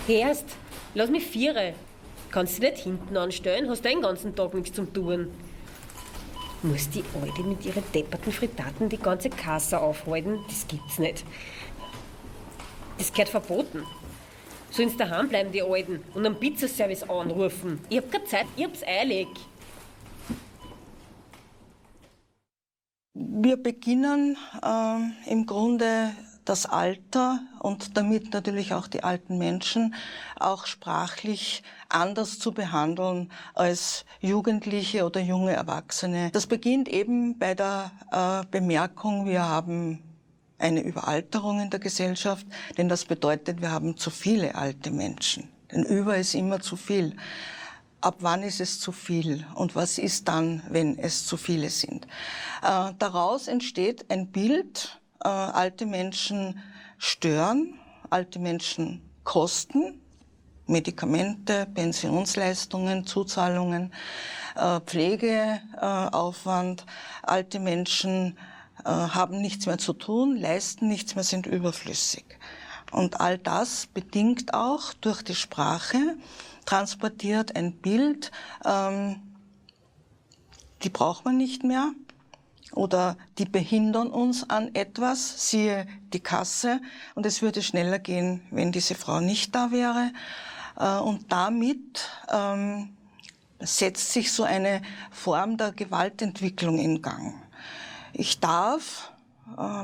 Erst, lass mich viere. Kannst du nicht hinten anstellen? Hast du den ganzen Tag nichts zum Tun. Muss die Alte mit ihren depperten Frittaten die ganze Kasse aufhalten? Das gibt's nicht. Das gehört verboten. Sollen sie daheim bleiben, die Alten, und einen Pizzaservice anrufen? Ich hab keine Zeit, ich hab's eilig. Wir beginnen im Grunde das Alter und damit natürlich auch die alten Menschen auch sprachlich anders zu behandeln als Jugendliche oder junge Erwachsene. Das beginnt eben bei der Bemerkung, wir haben eine Überalterung in der Gesellschaft, denn das bedeutet, wir haben zu viele alte Menschen. Denn über ist immer zu viel. Ab wann ist es zu viel und was ist dann, wenn es zu viele sind? Daraus entsteht ein Bild, alte Menschen stören, alte Menschen kosten, Medikamente, Pensionsleistungen, Zuzahlungen, Pflegeaufwand, alte Menschen haben nichts mehr zu tun, leisten nichts mehr, sind überflüssig. Und all das bedingt auch durch die Sprache, transportiert ein Bild, die braucht man nicht mehr oder die behindern uns an etwas, siehe die Kasse, und es würde schneller gehen, wenn diese Frau nicht da wäre. Und damit setzt sich so eine Form der Gewaltentwicklung in Gang. Ich darf,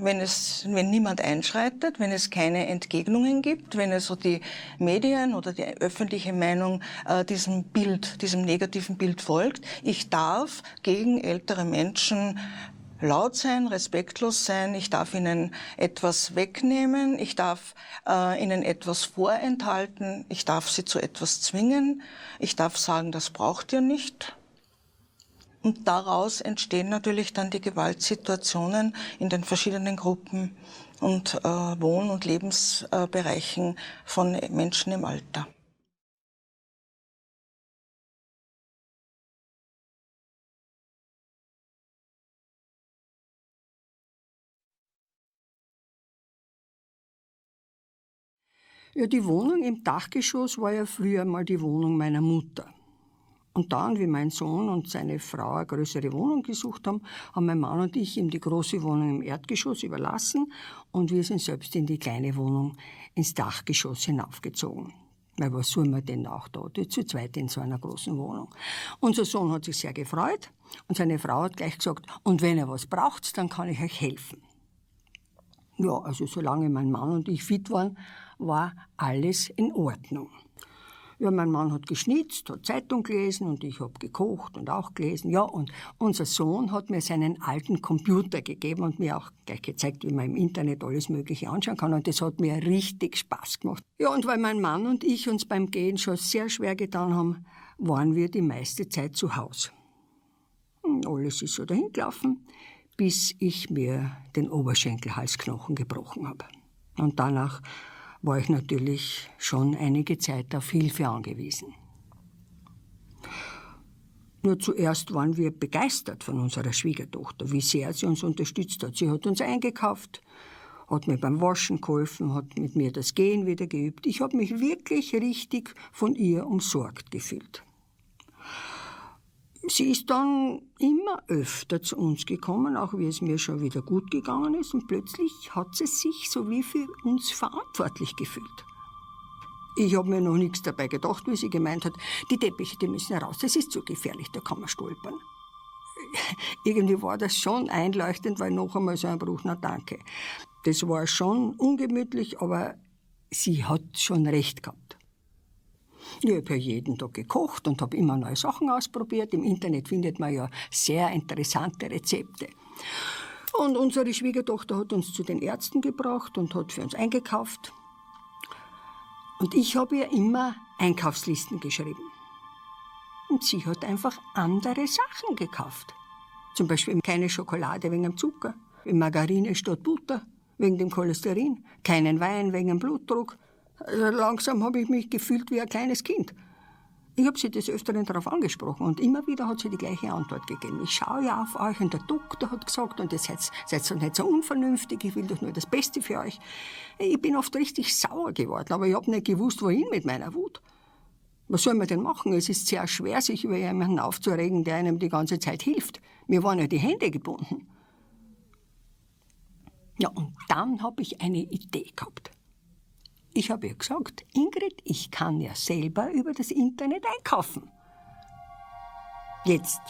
wenn niemand einschreitet, wenn es keine Entgegnungen gibt, wenn es so die Medien oder die öffentliche Meinung diesem negativen Bild folgt, ich darf gegen ältere Menschen laut sein, respektlos sein, ich darf ihnen etwas wegnehmen, ich darf ihnen etwas vorenthalten, ich darf sie zu etwas zwingen, ich darf sagen, das braucht ihr nicht. Und daraus entstehen natürlich dann die Gewaltsituationen in den verschiedenen Gruppen und Wohn- und Lebensbereichen von Menschen im Alter. Ja, die Wohnung im Dachgeschoss war ja früher mal die Wohnung meiner Mutter. Und dann, wie mein Sohn und seine Frau eine größere Wohnung gesucht haben, haben mein Mann und ich ihm die große Wohnung im Erdgeschoss überlassen und wir sind selbst in die kleine Wohnung ins Dachgeschoss hinaufgezogen. Weil was soll man denn auch da, die zu zweit in so einer großen Wohnung? Unser Sohn hat sich sehr gefreut und seine Frau hat gleich gesagt, und wenn ihr was braucht, dann kann ich euch helfen. Ja, also solange mein Mann und ich fit waren, war alles in Ordnung. Ja, mein Mann hat geschnitzt, hat Zeitung gelesen und ich habe gekocht und auch gelesen. Ja, und unser Sohn hat mir seinen alten Computer gegeben und mir auch gleich gezeigt, wie man im Internet alles Mögliche anschauen kann. Und das hat mir richtig Spaß gemacht. Ja, und weil mein Mann und ich uns beim Gehen schon sehr schwer getan haben, waren wir die meiste Zeit zu Hause. Alles ist so dahin gelaufen, bis ich mir den Oberschenkelhalsknochen gebrochen habe. Und danach war ich natürlich schon einige Zeit auf Hilfe angewiesen. Nur zuerst waren wir begeistert von unserer Schwiegertochter, wie sehr sie uns unterstützt hat. Sie hat uns eingekauft, hat mir beim Waschen geholfen, hat mit mir das Gehen wieder geübt. Ich habe mich wirklich richtig von ihr umsorgt gefühlt. Sie ist dann immer öfter zu uns gekommen, auch wie es mir schon wieder gut gegangen ist. Und plötzlich hat sie sich so wie für uns verantwortlich gefühlt. Ich habe mir noch nichts dabei gedacht, wie sie gemeint hat, die Teppiche, die müssen raus, das ist zu gefährlich, da kann man stolpern. Irgendwie war das schon einleuchtend, weil noch einmal so ein Bruch, na danke. Das war schon ungemütlich, aber sie hat schon recht gehabt. Ich habe ja jeden Tag gekocht und habe immer neue Sachen ausprobiert. Im Internet findet man ja sehr interessante Rezepte. Und unsere Schwiegertochter hat uns zu den Ärzten gebracht und hat für uns eingekauft. Und ich habe ihr immer Einkaufslisten geschrieben. Und sie hat einfach andere Sachen gekauft. Zum Beispiel keine Schokolade wegen dem Zucker, Margarine statt Butter wegen dem Cholesterin, keinen Wein wegen dem Blutdruck. Also langsam habe ich mich gefühlt wie ein kleines Kind. Ich habe sie des Öfteren darauf angesprochen und immer wieder hat sie die gleiche Antwort gegeben. Ich schaue ja auf euch und der Doktor hat gesagt, und ihr seid so nicht so unvernünftig, ich will doch nur das Beste für euch. Ich bin oft richtig sauer geworden, aber ich habe nicht gewusst, wohin mit meiner Wut. Was soll man denn machen? Es ist sehr schwer, sich über jemanden aufzuregen, der einem die ganze Zeit hilft. Mir waren ja die Hände gebunden. Ja, und dann habe ich eine Idee gehabt. Ich habe ihr gesagt, Ingrid, ich kann ja selber über das Internet einkaufen. Jetzt,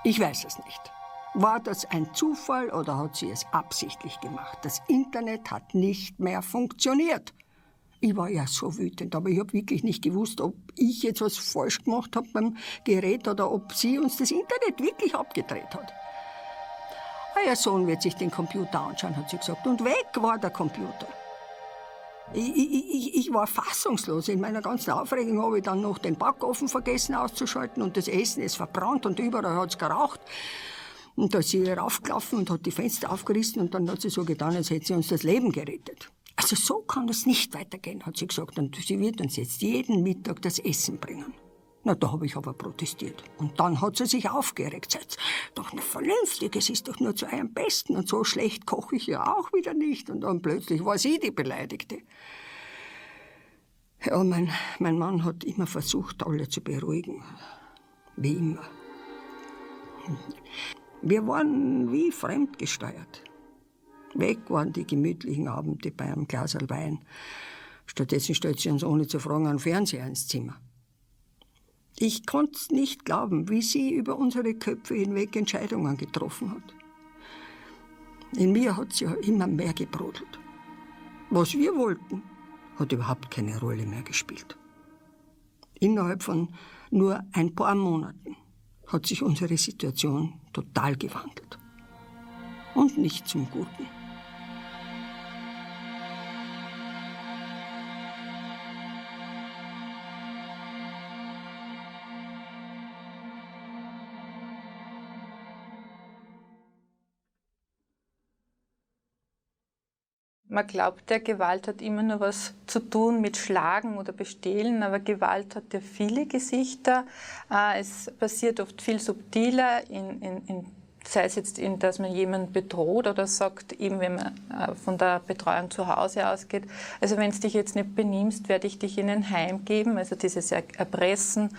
ich weiß es nicht. War das ein Zufall oder hat sie es absichtlich gemacht? Das Internet hat nicht mehr funktioniert. Ich war ja so wütend, aber ich habe wirklich nicht gewusst, ob ich jetzt was falsch gemacht habe beim Gerät oder ob sie uns das Internet wirklich abgedreht hat. Euer Sohn wird sich den Computer anschauen, hat sie gesagt. Und weg war der Computer. Ich war fassungslos. In meiner ganzen Aufregung habe ich dann noch den Backofen vergessen auszuschalten und das Essen ist verbrannt und überall hat es geraucht. Und da ist sie raufgelaufen und hat die Fenster aufgerissen und dann hat sie so getan, als hätte sie uns das Leben gerettet. Also so kann es nicht weitergehen, hat sie gesagt. Und sie wird uns jetzt jeden Mittag das Essen bringen. Na, da habe ich aber protestiert. Und dann hat sie sich aufgeregt. Seid doch nicht vernünftig, es ist doch nur zu eurem Besten. Und so schlecht koche ich ja auch wieder nicht. Und dann plötzlich war sie die Beleidigte. Ja, mein Mann hat immer versucht, alle zu beruhigen. Wie immer. Wir waren wie fremdgesteuert. Weg waren die gemütlichen Abende bei einem Glas Wein. Stattdessen stellt sie uns ohne zu fragen einen Fernseher ins Zimmer. Ich konnte nicht glauben, wie sie über unsere Köpfe hinweg Entscheidungen getroffen hat. In mir hat sie ja immer mehr gebrodelt. Was wir wollten, hat überhaupt keine Rolle mehr gespielt. Innerhalb von nur ein paar Monaten hat sich unsere Situation total gewandelt. Und nicht zum Guten. Man glaubt ja, Gewalt hat immer nur was zu tun mit Schlagen oder Bestehlen, aber Gewalt hat ja viele Gesichter. Es passiert oft viel subtiler, sei es jetzt, dass man jemanden bedroht oder sagt, eben wenn man von der Betreuung zu Hause ausgeht, also wenn du dich jetzt nicht benimmst, werde ich dich in ein Heim geben, also dieses Erpressen.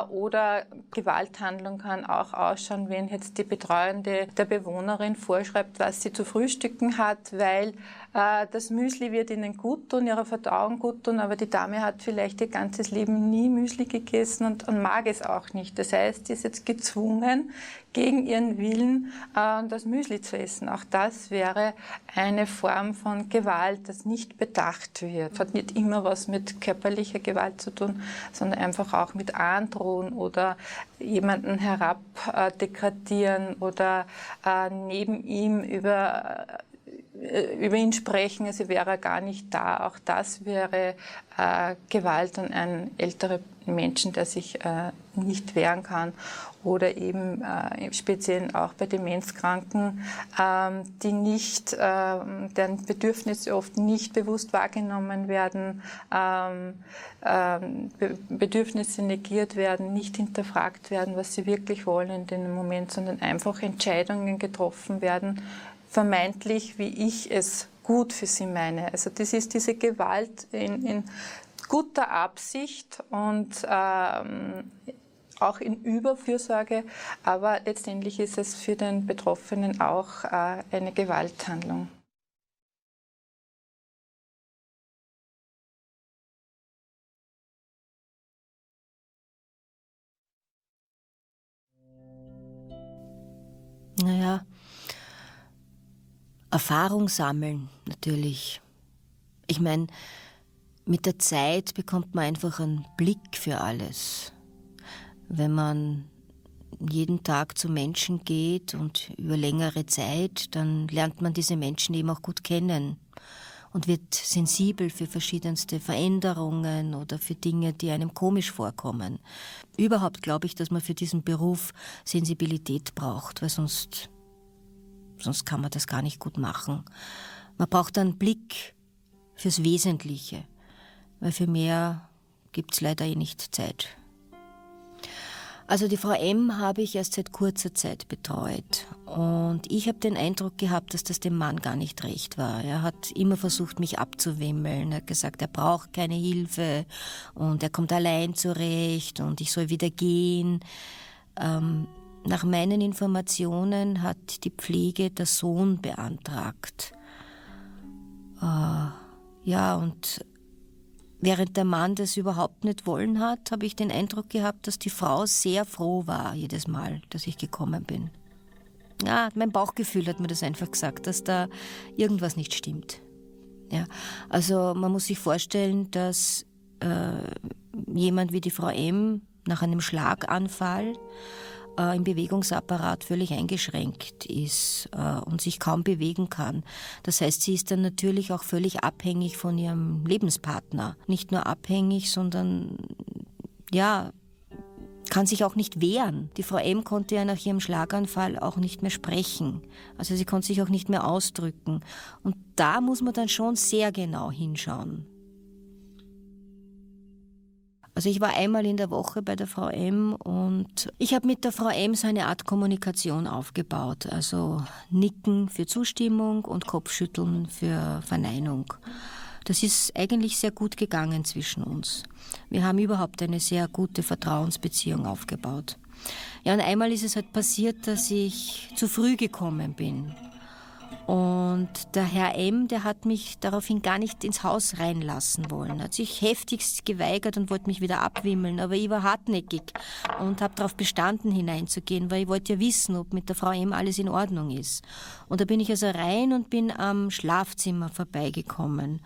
Oder Gewalthandlung kann auch ausschauen, wenn jetzt die Betreuende der Bewohnerin vorschreibt, was sie zu frühstücken hat, weil das Müsli wird ihnen gut tun, ihrer Verdauung gut tun, aber die Dame hat vielleicht ihr ganzes Leben nie Müsli gegessen und mag es auch nicht. Das heißt, sie ist jetzt gezwungen, gegen ihren Willen das Müsli zu essen. Auch das wäre eine Form von Gewalt, das nicht bedacht wird. Das hat nicht immer was mit körperlicher Gewalt zu tun, sondern einfach auch mit Androhen oder jemanden herabdegradieren oder neben ihm über ihn sprechen, also wäre er gar nicht da. Auch das wäre Gewalt an einen älteren Menschen, der sich nicht wehren kann. Oder eben im Speziellen auch bei Demenzkranken, die nicht, deren Bedürfnisse oft nicht bewusst wahrgenommen werden, Bedürfnisse negiert werden, nicht hinterfragt werden, was sie wirklich wollen in dem Moment, sondern einfach Entscheidungen getroffen werden, vermeintlich, wie ich es gut für sie meine. Also das ist diese Gewalt in guter Absicht und auch in Überfürsorge, aber letztendlich ist es für den Betroffenen auch eine Gewalthandlung. Naja, Erfahrung sammeln natürlich. Ich meine, mit der Zeit bekommt man einfach einen Blick für alles. Wenn man jeden Tag zu Menschen geht und über längere Zeit, dann lernt man diese Menschen eben auch gut kennen und wird sensibel für verschiedenste Veränderungen oder für Dinge, die einem komisch vorkommen. Überhaupt glaube ich, dass man für diesen Beruf Sensibilität braucht, weil sonst kann man das gar nicht gut machen. Man braucht einen Blick fürs Wesentliche, weil für mehr gibt's leider nicht Zeit. Also die Frau M. habe ich erst seit kurzer Zeit betreut. Und ich habe den Eindruck gehabt, dass das dem Mann gar nicht recht war. Er hat immer versucht, mich abzuwimmeln. Er hat gesagt, er braucht keine Hilfe und er kommt allein zurecht und ich soll wieder gehen. Nach meinen Informationen hat die Pflege der Sohn beantragt. Ja, und während der Mann das überhaupt nicht wollen hat, habe ich den Eindruck gehabt, dass die Frau sehr froh war, jedes Mal, dass ich gekommen bin. Ja, mein Bauchgefühl hat mir das einfach gesagt, dass da irgendwas nicht stimmt. Ja, also man muss sich vorstellen, dass jemand wie die Frau M. nach einem Schlaganfall im Bewegungsapparat völlig eingeschränkt ist und sich kaum bewegen kann. Das heißt, sie ist dann natürlich auch völlig abhängig von ihrem Lebenspartner. Nicht nur abhängig, sondern ja, kann sich auch nicht wehren. Die Frau M. konnte ja nach ihrem Schlaganfall auch nicht mehr sprechen. Also sie konnte sich auch nicht mehr ausdrücken. Und da muss man dann schon sehr genau hinschauen. Also ich war einmal in der Woche bei der Frau M. und ich habe mit der Frau M. so eine Art Kommunikation aufgebaut. Also Nicken für Zustimmung und Kopfschütteln für Verneinung. Das ist eigentlich sehr gut gegangen zwischen uns. Wir haben überhaupt eine sehr gute Vertrauensbeziehung aufgebaut. Ja, und einmal ist es halt passiert, dass ich zu früh gekommen bin. Und der Herr M., der hat mich daraufhin gar nicht ins Haus reinlassen wollen. Er hat sich heftigst geweigert und wollte mich wieder abwimmeln. Aber ich war hartnäckig und habe darauf bestanden, hineinzugehen, weil ich wollte ja wissen, ob mit der Frau M. alles in Ordnung ist. Und da bin ich also rein und bin am Schlafzimmer vorbeigekommen.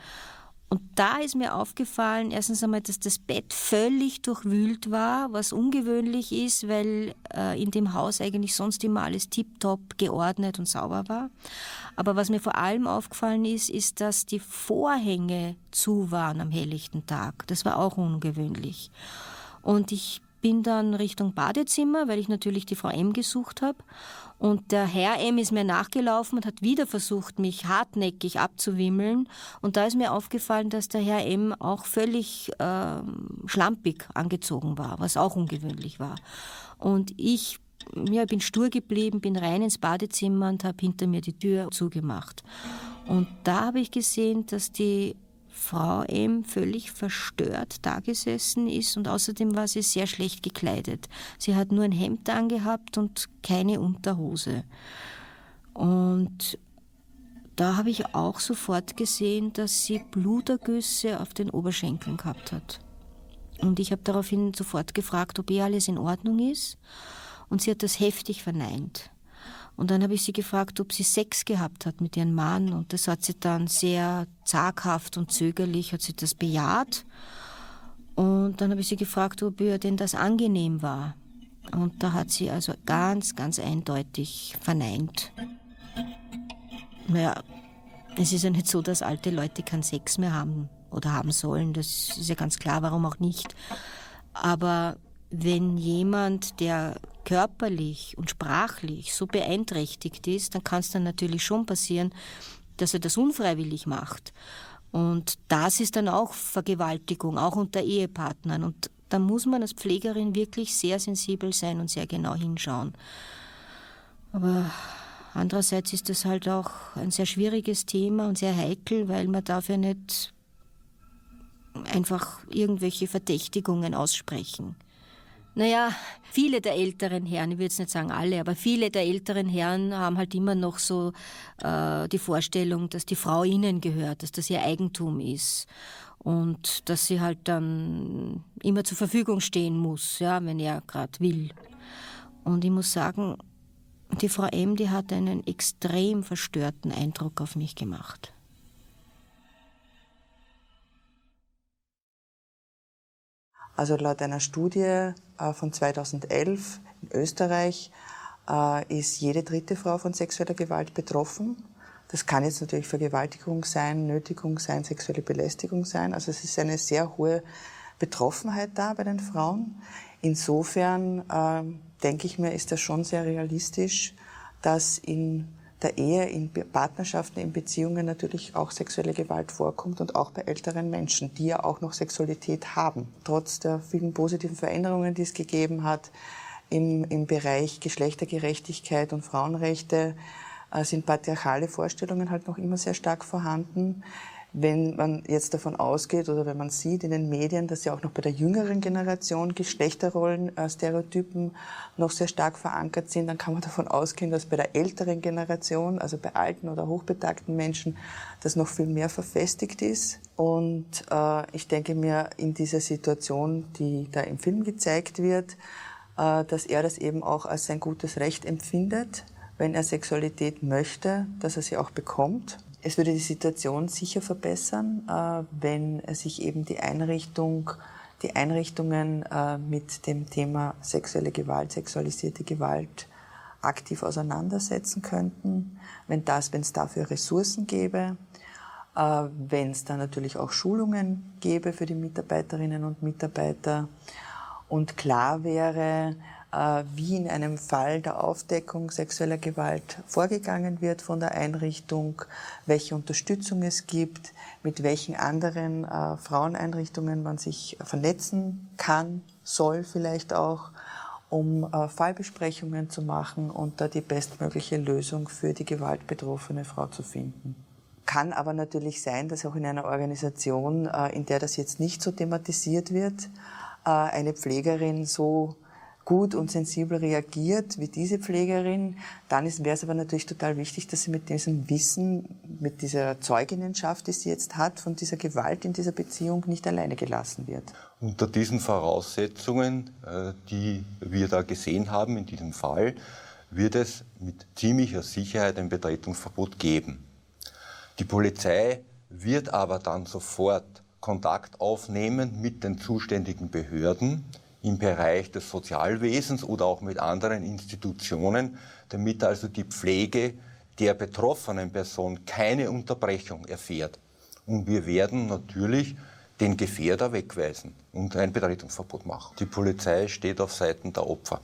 Und da ist mir aufgefallen, erstens einmal, dass das Bett völlig durchwühlt war, was ungewöhnlich ist, weil in dem Haus eigentlich sonst immer alles tiptop geordnet und sauber war. Aber was mir vor allem aufgefallen ist, dass die Vorhänge zu waren am helllichten Tag. Das war auch ungewöhnlich. Und ich bin dann Richtung Badezimmer, weil ich natürlich die Frau M. gesucht habe. Und der Herr M. ist mir nachgelaufen und hat wieder versucht, mich hartnäckig abzuwimmeln. Und da ist mir aufgefallen, dass der Herr M. auch völlig schlampig angezogen war, was auch ungewöhnlich war. Und ich bin stur geblieben, bin rein ins Badezimmer und habe hinter mir die Tür zugemacht. Und da habe ich gesehen, dass die Frau M. völlig verstört dagesessen ist und außerdem war sie sehr schlecht gekleidet. Sie hat nur ein Hemd angehabt und keine Unterhose. Und da habe ich auch sofort gesehen, dass sie Blutergüsse auf den Oberschenkeln gehabt hat. Und ich habe daraufhin sofort gefragt, ob alles in Ordnung ist. Und sie hat das heftig verneint. Und dann habe ich sie gefragt, ob sie Sex gehabt hat mit ihrem Mann. Und das hat sie dann sehr zaghaft und zögerlich, hat sie das bejaht. Und dann habe ich sie gefragt, ob ihr denn das angenehm war. Und da hat sie also ganz, ganz eindeutig verneint. Naja, es ist ja nicht so, dass alte Leute keinen Sex mehr haben oder haben sollen. Das ist ja ganz klar, warum auch nicht. Aber wenn jemand, der körperlich und sprachlich so beeinträchtigt ist, dann kann es dann natürlich schon passieren, dass er das unfreiwillig macht. Und das ist dann auch Vergewaltigung, auch unter Ehepartnern. Und da muss man als Pflegerin wirklich sehr sensibel sein und sehr genau hinschauen. Aber andererseits ist das halt auch ein sehr schwieriges Thema und sehr heikel, weil man darf ja nicht einfach irgendwelche Verdächtigungen aussprechen. Naja, viele der älteren Herren, ich will jetzt nicht sagen alle, aber viele der älteren Herren haben halt immer noch so die Vorstellung, dass die Frau ihnen gehört, dass das ihr Eigentum ist und dass sie halt dann immer zur Verfügung stehen muss, ja, wenn er gerade will. Und ich muss sagen, die Frau M., die hat einen extrem verstörten Eindruck auf mich gemacht. Also laut einer Studie von 2011 in Österreich ist jede dritte Frau von sexueller Gewalt betroffen. Das kann jetzt natürlich Vergewaltigung sein, Nötigung sein, sexuelle Belästigung sein. Also es ist eine sehr hohe Betroffenheit da bei den Frauen. Insofern denke ich mir, ist das schon sehr realistisch, dass in der Ehe, in Partnerschaften, in Beziehungen natürlich auch sexuelle Gewalt vorkommt und auch bei älteren Menschen, die ja auch noch Sexualität haben. Trotz der vielen positiven Veränderungen, die es gegeben hat, im Bereich Geschlechtergerechtigkeit und Frauenrechte sind patriarchale Vorstellungen halt noch immer sehr stark vorhanden. Wenn man jetzt davon ausgeht oder wenn man sieht in den Medien, dass ja auch noch bei der jüngeren Generation Geschlechterrollen, Stereotypen noch sehr stark verankert sind, dann kann man davon ausgehen, dass bei der älteren Generation, also bei alten oder hochbetagten Menschen, das noch viel mehr verfestigt ist. Und ich denke mir, in dieser Situation, die da im Film gezeigt wird, dass er das eben auch als sein gutes Recht empfindet, wenn er Sexualität möchte, dass er sie auch bekommt. Es würde die Situation sicher verbessern, wenn sich eben die Einrichtungen mit dem Thema sexuelle Gewalt, sexualisierte Gewalt aktiv auseinandersetzen könnten, wenn es dafür Ressourcen gäbe, wenn es dann natürlich auch Schulungen gäbe für die Mitarbeiterinnen und Mitarbeiter und klar wäre, wie in einem Fall der Aufdeckung sexueller Gewalt vorgegangen wird von der Einrichtung, welche Unterstützung es gibt, mit welchen anderen Fraueneinrichtungen man sich vernetzen kann, soll vielleicht auch, um Fallbesprechungen zu machen und da die bestmögliche Lösung für die gewaltbetroffene Frau zu finden. Kann aber natürlich sein, dass auch in einer Organisation, in der das jetzt nicht so thematisiert wird, eine Pflegerin so gut und sensibel reagiert wie diese Pflegerin, dann wäre es aber natürlich total wichtig, dass sie mit diesem Wissen, mit dieser Zeuginnenschaft, die sie jetzt hat, von dieser Gewalt in dieser Beziehung nicht alleine gelassen wird. Unter diesen Voraussetzungen, die wir da gesehen haben in diesem Fall, wird es mit ziemlicher Sicherheit ein Betretungsverbot geben. Die Polizei wird aber dann sofort Kontakt aufnehmen mit den zuständigen Behörden im Bereich des Sozialwesens oder auch mit anderen Institutionen, damit also die Pflege der betroffenen Person keine Unterbrechung erfährt. Und wir werden natürlich den Gefährder wegweisen und ein Betretungsverbot machen. Die Polizei steht auf Seiten der Opfer.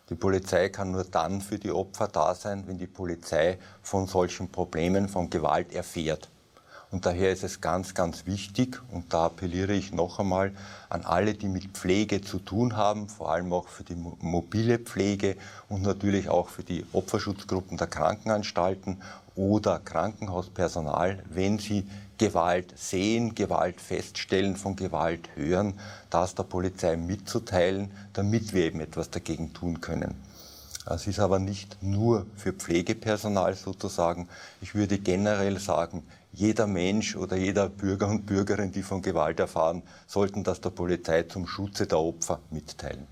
Die Polizei kann nur dann für die Opfer da sein, wenn die Polizei von solchen Problemen, von Gewalt erfährt. Und daher ist es ganz, ganz wichtig, und da appelliere ich noch einmal an alle, die mit Pflege zu tun haben, vor allem auch für die mobile Pflege und natürlich auch für die Opferschutzgruppen der Krankenanstalten oder Krankenhauspersonal, wenn sie Gewalt sehen, Gewalt feststellen, von Gewalt hören, das der Polizei mitzuteilen, damit wir eben etwas dagegen tun können. Es ist aber nicht nur für Pflegepersonal sozusagen. Ich würde generell sagen, jeder Mensch oder jeder Bürger und Bürgerin, die von Gewalt erfahren, sollten das der Polizei zum Schutze der Opfer mitteilen.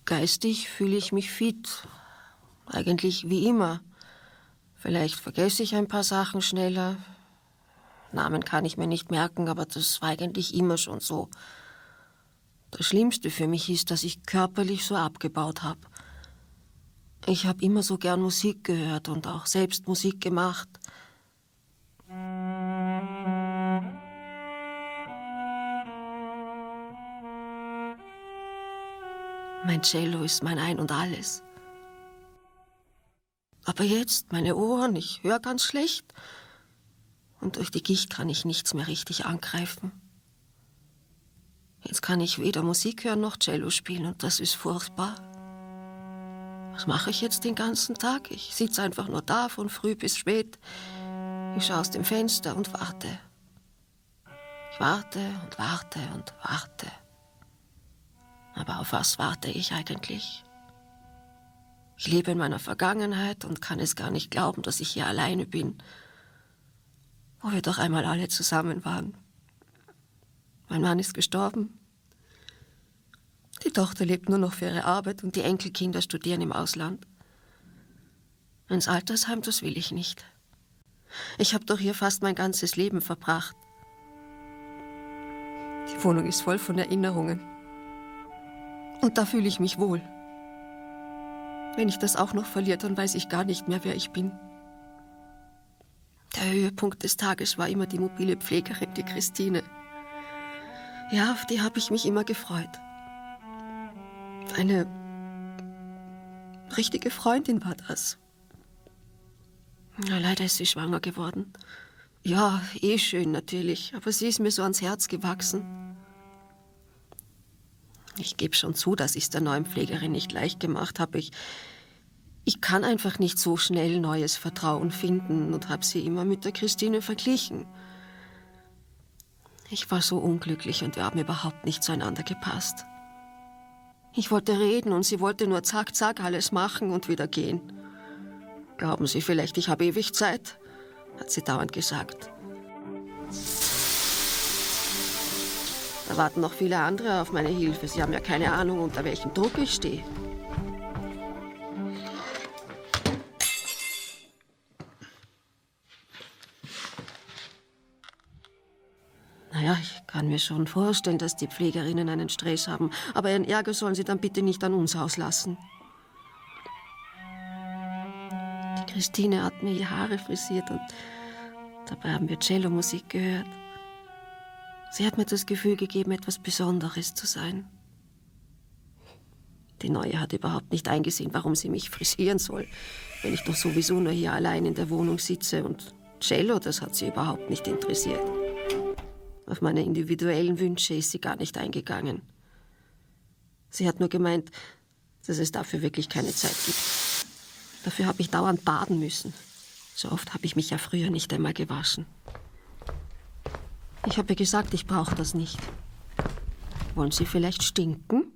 Geistig fühle ich mich fit. Eigentlich wie immer. Vielleicht vergesse ich ein paar Sachen schneller. Namen kann ich mir nicht merken, aber das war eigentlich immer schon so. Das Schlimmste für mich ist, dass ich körperlich so abgebaut habe. Ich habe immer so gern Musik gehört und auch selbst Musik gemacht. Mein Cello ist mein Ein und Alles. Aber jetzt, meine Ohren, ich höre ganz schlecht. Und durch die Gicht kann ich nichts mehr richtig angreifen. Jetzt kann ich weder Musik hören noch Cello spielen und das ist furchtbar. Was mache ich jetzt den ganzen Tag? Ich sitze einfach nur da von früh bis spät. Ich schaue aus dem Fenster und warte. Ich warte und warte und warte. Aber auf was warte ich eigentlich? Ich lebe in meiner Vergangenheit und kann es gar nicht glauben, dass ich hier alleine bin, wo wir doch einmal alle zusammen waren. Mein Mann ist gestorben. Die Tochter lebt nur noch für ihre Arbeit und die Enkelkinder studieren im Ausland. Ins Altersheim, das will ich nicht. Ich habe doch hier fast mein ganzes Leben verbracht. Die Wohnung ist voll von Erinnerungen. Und da fühle ich mich wohl. Wenn ich das auch noch verliere, dann weiß ich gar nicht mehr, wer ich bin. Der Höhepunkt des Tages war immer die mobile Pflegerin, die Christine. Ja, auf die habe ich mich immer gefreut. Eine Richtige Freundin war das. Ja, leider ist sie schwanger geworden. Ja, eh schön natürlich, aber sie ist mir so ans Herz gewachsen. Ich gebe schon zu, dass ich es der neuen Pflegerin nicht leicht gemacht habe. Ich kann einfach nicht so schnell neues Vertrauen finden und habe sie immer mit der Christine verglichen. Ich war so unglücklich und wir haben überhaupt nicht zueinander gepasst. Ich wollte reden und sie wollte nur zack, zack alles machen und wieder gehen. Glauben Sie vielleicht, ich habe ewig Zeit? Hat sie dauernd gesagt. Da warten noch viele andere auf meine Hilfe. Sie haben ja keine Ahnung, unter welchem Druck ich stehe. Naja, ich kann mir schon vorstellen, dass die Pflegerinnen einen Stress haben. Aber ihren Ärger sollen sie dann bitte nicht an uns auslassen. Die Christine hat mir die Haare frisiert und dabei haben wir Cello-Musik gehört. Sie hat mir das Gefühl gegeben, etwas Besonderes zu sein. Die Neue hat überhaupt nicht eingesehen, warum sie mich frisieren soll, wenn ich doch sowieso nur hier allein in der Wohnung sitze. Und Cello, das hat sie überhaupt nicht interessiert. Auf meine individuellen Wünsche ist sie gar nicht eingegangen. Sie hat nur gemeint, dass es dafür wirklich keine Zeit gibt. Dafür habe ich dauernd baden müssen. So oft habe ich mich ja früher nicht einmal gewaschen. Ich habe ihr gesagt, ich brauche das nicht. Wollen Sie vielleicht stinken?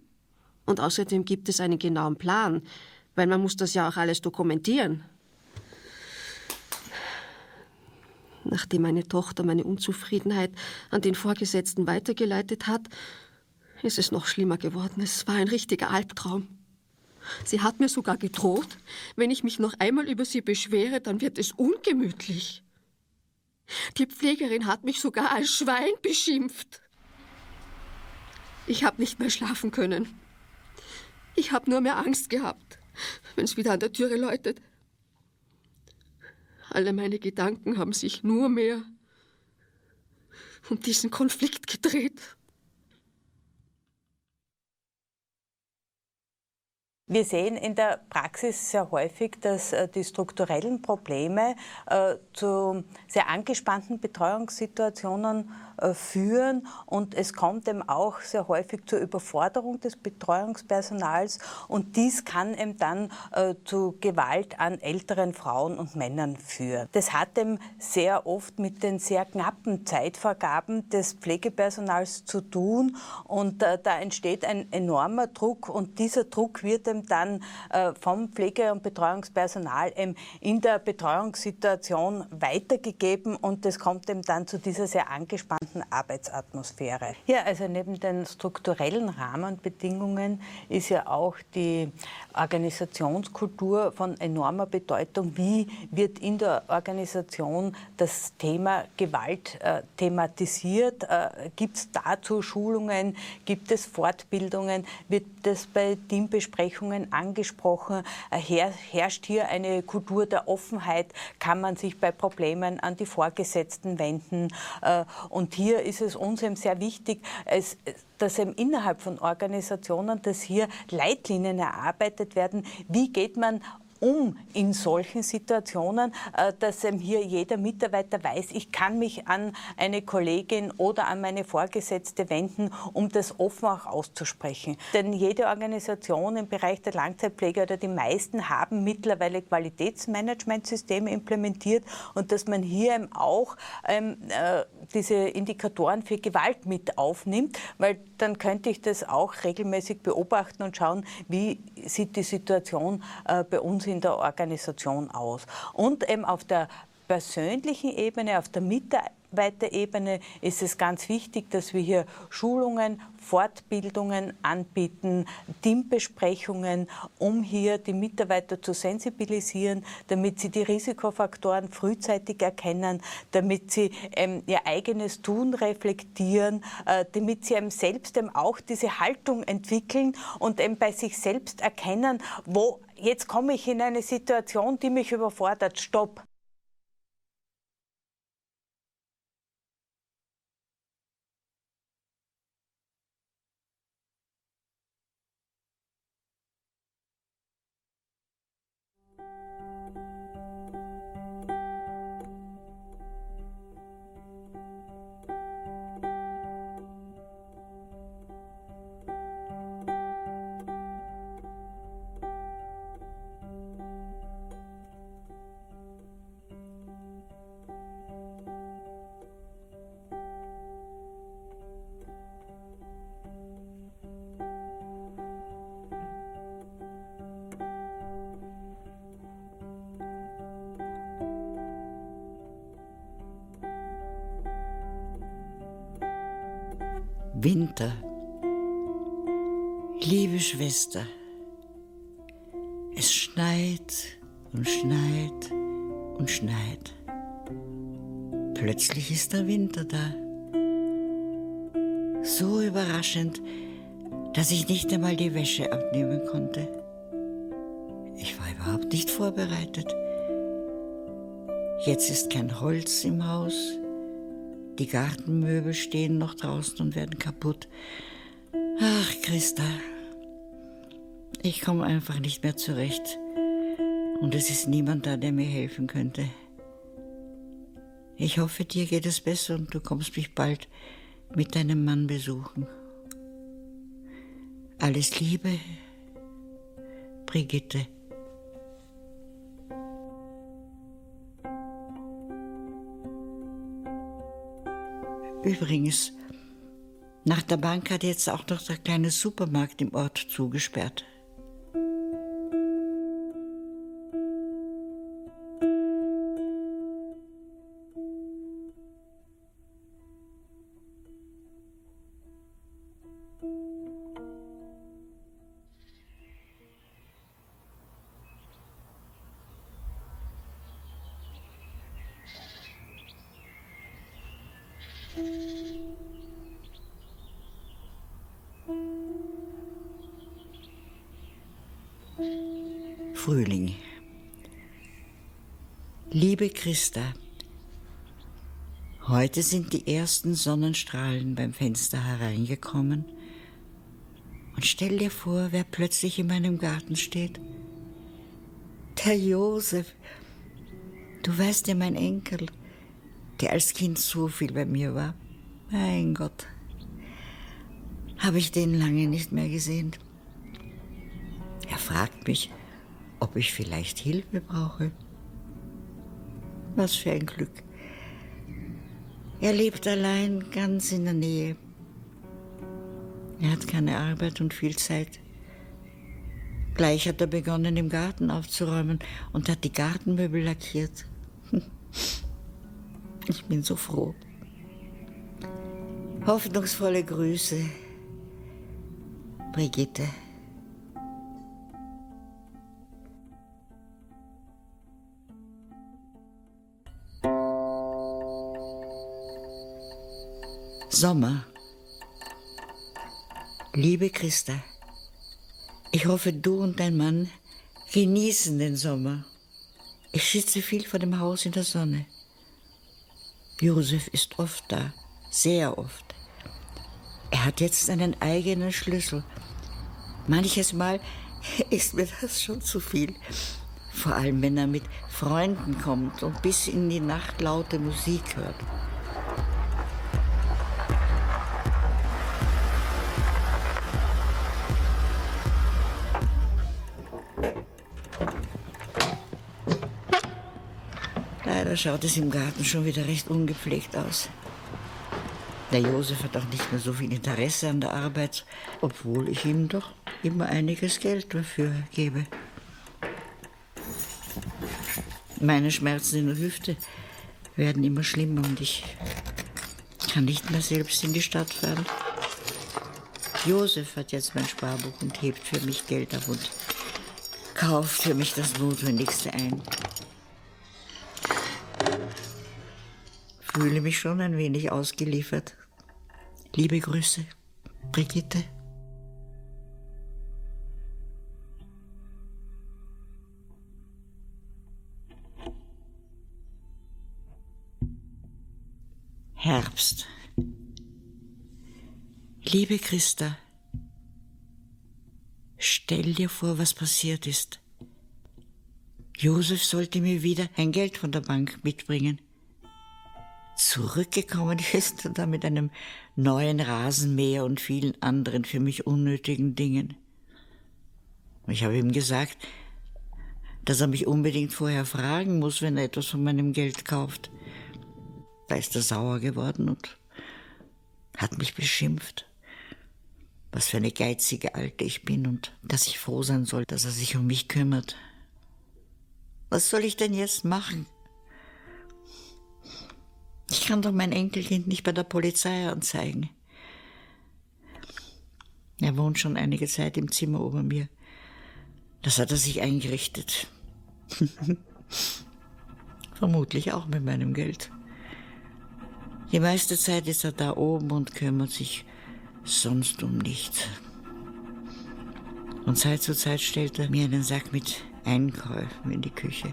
Und außerdem gibt es einen genauen Plan, weil man muss das ja auch alles dokumentieren. Nachdem meine Tochter meine Unzufriedenheit an den Vorgesetzten weitergeleitet hat, ist es noch schlimmer geworden. Es war ein richtiger Albtraum. Sie hat mir sogar gedroht, wenn ich mich noch einmal über sie beschwere, dann wird es ungemütlich. Die Pflegerin hat mich sogar als Schwein beschimpft. Ich habe nicht mehr schlafen können. Ich habe nur mehr Angst gehabt, wenn es wieder an der Türe läutet. Alle meine Gedanken haben sich nur mehr um diesen Konflikt gedreht. Wir sehen in der Praxis sehr häufig, dass die strukturellen Probleme zu sehr angespannten Betreuungssituationen führen und es kommt eben auch sehr häufig zur Überforderung des Betreuungspersonals und dies kann eben dann zu Gewalt an älteren Frauen und Männern führen. Das hat eben sehr oft mit den sehr knappen Zeitvorgaben des Pflegepersonals zu tun und da entsteht ein enormer Druck und dieser Druck wird eben dann vom Pflege- und Betreuungspersonal eben in der Betreuungssituation weitergegeben und es kommt eben dann zu dieser sehr angespannten Arbeitsatmosphäre. Ja, also neben den strukturellen Rahmenbedingungen ist ja auch die Organisationskultur von enormer Bedeutung. Wie wird in der Organisation das Thema Gewalt thematisiert? Gibt es dazu Schulungen? Gibt es Fortbildungen? Wird das bei Teambesprechungen angesprochen? Herrscht hier eine Kultur der Offenheit? Kann man sich bei Problemen an die Vorgesetzten wenden? Und hier ist es uns eben sehr wichtig, dass eben innerhalb von Organisationen, dass hier Leitlinien erarbeitet werden. Wie geht man um in solchen Situationen, dass eben hier jeder Mitarbeiter weiß, ich kann mich an eine Kollegin oder an meine Vorgesetzte wenden, um das offen auch auszusprechen. Denn jede Organisation im Bereich der Langzeitpflege oder die meisten haben mittlerweile Qualitätsmanagementsysteme implementiert und dass man hier eben auch diese Indikatoren für Gewalt mit aufnimmt, weil dann könnte ich das auch regelmäßig beobachten und schauen, wie sieht die Situation bei uns in der Organisation aus. Und eben auf der persönlichen Ebene, auf der Mitarbeiterebene ist es ganz wichtig, dass wir hier Schulungen, Fortbildungen anbieten, Teambesprechungen, um hier die Mitarbeiter zu sensibilisieren, damit sie die Risikofaktoren frühzeitig erkennen, damit sie ihr eigenes Tun reflektieren, damit sie selbst auch diese Haltung entwickeln und bei sich selbst erkennen, wo jetzt komme ich in eine Situation, die mich überfordert. Stopp. Winter. Liebe Schwester, es schneit und schneit und schneit. Plötzlich ist der Winter da. So überraschend, dass ich nicht einmal die Wäsche abnehmen konnte. Ich war überhaupt nicht vorbereitet. Jetzt ist kein Holz im Haus. Die Gartenmöbel stehen noch draußen und werden kaputt. Ach, Christa, ich komme einfach nicht mehr zurecht. Und es ist niemand da, der mir helfen könnte. Ich hoffe, dir geht es besser und du kommst mich bald mit deinem Mann besuchen. Alles Liebe, Brigitte. Übrigens, nach der Bank hat jetzt auch noch der kleine Supermarkt im Ort zugesperrt. Frühling. Liebe Christa, heute sind die ersten Sonnenstrahlen beim Fenster hereingekommen und stell dir vor, wer plötzlich in meinem Garten steht. Der Josef. Du weißt ja, mein Enkel, der als Kind so viel bei mir war. Mein Gott, habe ich den lange nicht mehr gesehen. Er fragt mich, ob ich vielleicht Hilfe brauche. Was für ein Glück. Er lebt allein, ganz in der Nähe. Er hat keine Arbeit und viel Zeit. Gleich hat er begonnen, im Garten aufzuräumen und hat die Gartenmöbel lackiert. Ich bin so froh. Hoffnungsvolle Grüße, Brigitte. Sommer. Liebe Christa, ich hoffe, du und dein Mann genießen den Sommer. Ich sitze viel vor dem Haus in der Sonne. Josef ist oft da, sehr oft. Er hat jetzt einen eigenen Schlüssel. Manches Mal ist mir das schon zu viel. Vor allem, wenn er mit Freunden kommt und bis in die Nacht laute Musik hört. Leider schaut es im Garten schon wieder recht ungepflegt aus. Der Josef hat auch nicht mehr so viel Interesse an der Arbeit, obwohl ich ihm doch immer einiges Geld dafür gebe. Meine Schmerzen in der Hüfte werden immer schlimmer und ich kann nicht mehr selbst in die Stadt fahren. Josef hat jetzt mein Sparbuch und hebt für mich Geld ab und kauft für mich das Notwendigste ein. Ich fühle mich schon ein wenig ausgeliefert. Liebe Grüße, Brigitte. Herbst. Liebe Christa, stell dir vor, was passiert ist. Josef sollte mir wieder ein Geld von der Bank mitbringen. Zurückgekommen ist er da mit einem neuen Rasenmäher und vielen anderen für mich unnötigen Dingen. Ich habe ihm gesagt, dass er mich unbedingt vorher fragen muss, wenn er etwas von meinem Geld kauft. Da ist er sauer geworden und hat mich beschimpft. Was für eine geizige Alte ich bin und dass ich froh sein soll, dass er sich um mich kümmert. Was soll ich denn jetzt machen? Ich kann doch mein Enkelkind nicht bei der Polizei anzeigen. Er wohnt schon einige Zeit im Zimmer ober mir. Das hat er sich eingerichtet. Vermutlich auch mit meinem Geld. Die meiste Zeit ist er da oben und kümmert sich sonst um nichts. Und Zeit zu Zeit stellt er mir einen Sack mit Einkäufen in die Küche.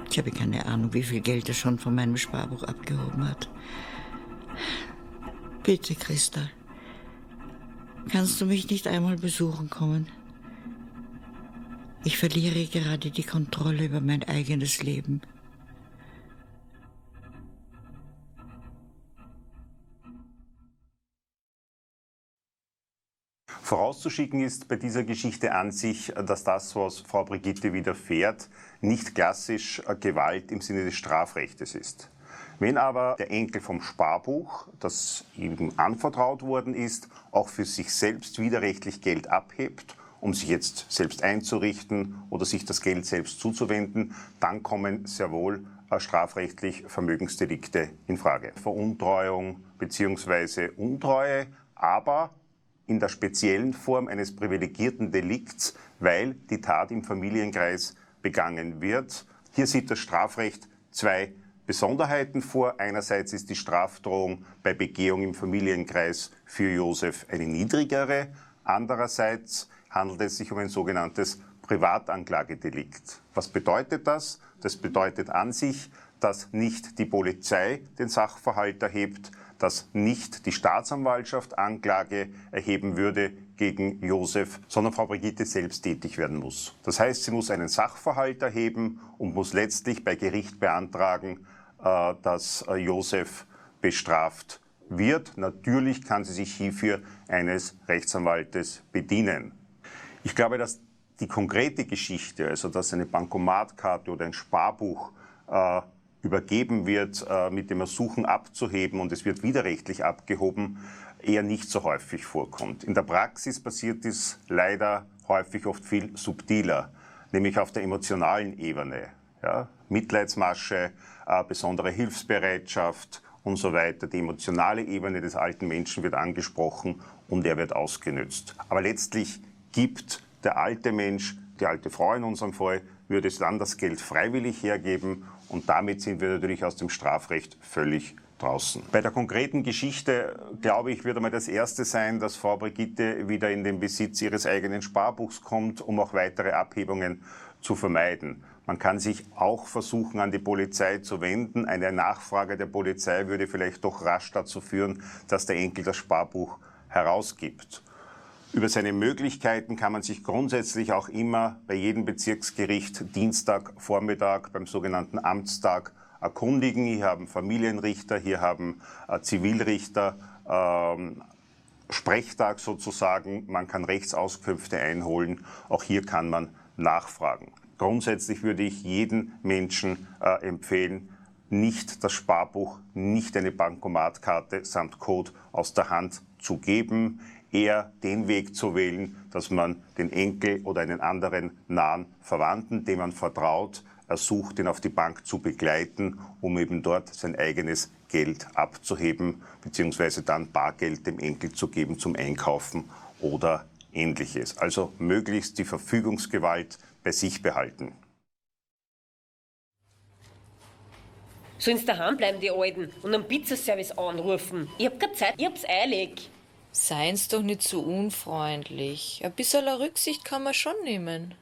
Ich habe keine Ahnung, wie viel Geld er schon von meinem Sparbuch abgehoben hat. Bitte, Christa, kannst du mich nicht einmal besuchen kommen? Ich verliere gerade die Kontrolle über mein eigenes Leben. Vorauszuschicken ist bei dieser Geschichte an sich, dass das, was Frau Brigitte widerfährt, nicht klassisch Gewalt im Sinne des Strafrechtes ist. Wenn aber der Enkel vom Sparbuch, das ihm anvertraut worden ist, auch für sich selbst widerrechtlich Geld abhebt, um sich jetzt selbst einzurichten oder sich das Geld selbst zuzuwenden, dann kommen sehr wohl strafrechtlich Vermögensdelikte in Frage. Veruntreuung bzw. Untreue, aber in der speziellen Form eines privilegierten Delikts, weil die Tat im Familienkreis begangen wird. Hier sieht das Strafrecht zwei Besonderheiten vor. Einerseits ist die Strafdrohung bei Begehung im Familienkreis für Josef eine niedrigere. Andererseits handelt es sich um ein sogenanntes Privatanklagedelikt. Was bedeutet das? Das bedeutet an sich, dass nicht die Polizei den Sachverhalt erhebt, dass nicht die Staatsanwaltschaft Anklage erheben würde gegen Josef, sondern Frau Brigitte selbst tätig werden muss. Das heißt, sie muss einen Sachverhalt erheben und muss letztlich bei Gericht beantragen, dass Josef bestraft wird. Natürlich kann sie sich hierfür eines Rechtsanwaltes bedienen. Ich glaube, dass die konkrete Geschichte, also dass eine Bankomatkarte oder ein Sparbuch übergeben wird, mit dem Ersuchen abzuheben und es wird widerrechtlich abgehoben, eher nicht so häufig vorkommt. In der Praxis passiert dies leider häufig oft viel subtiler, nämlich auf der emotionalen Ebene. Ja? Mitleidsmasche, besondere Hilfsbereitschaft und so weiter. Die emotionale Ebene des alten Menschen wird angesprochen und er wird ausgenützt. Aber letztlich gibt der alte Mensch, die alte Frau in unserem Fall, würde es dann das Geld freiwillig hergeben und damit sind wir natürlich aus dem Strafrecht völlig draußen. Bei der konkreten Geschichte, glaube ich, wird einmal das Erste sein, dass Frau Brigitte wieder in den Besitz ihres eigenen Sparbuchs kommt, um auch weitere Abhebungen zu vermeiden. Man kann sich auch versuchen, an die Polizei zu wenden. Eine Nachfrage der Polizei würde vielleicht doch rasch dazu führen, dass der Enkel das Sparbuch herausgibt. Über seine Möglichkeiten kann man sich grundsätzlich auch immer bei jedem Bezirksgericht Dienstagvormittag beim sogenannten Amtstag erkundigen. Hier haben Familienrichter, hier haben Zivilrichter Sprechtag sozusagen. Man kann Rechtsauskünfte einholen. Auch hier kann man nachfragen. Grundsätzlich würde ich jedem Menschen empfehlen, nicht das Sparbuch, nicht eine Bankomatkarte samt Code aus der Hand zu geben, eher den Weg zu wählen, dass man den Enkel oder einen anderen nahen Verwandten, dem man vertraut, ersucht, ihn auf die Bank zu begleiten, um eben dort sein eigenes Geld abzuheben, beziehungsweise dann Bargeld dem Enkel zu geben zum Einkaufen oder Ähnliches. Also möglichst die Verfügungsgewalt bei sich behalten. Sollen sie daheim bleiben, die Alten, und einen Pizzaservice anrufen? Ich hab keine Zeit, ich hab's eilig. Seien's doch nicht so unfreundlich. Ein bisschen Rücksicht kann man schon nehmen.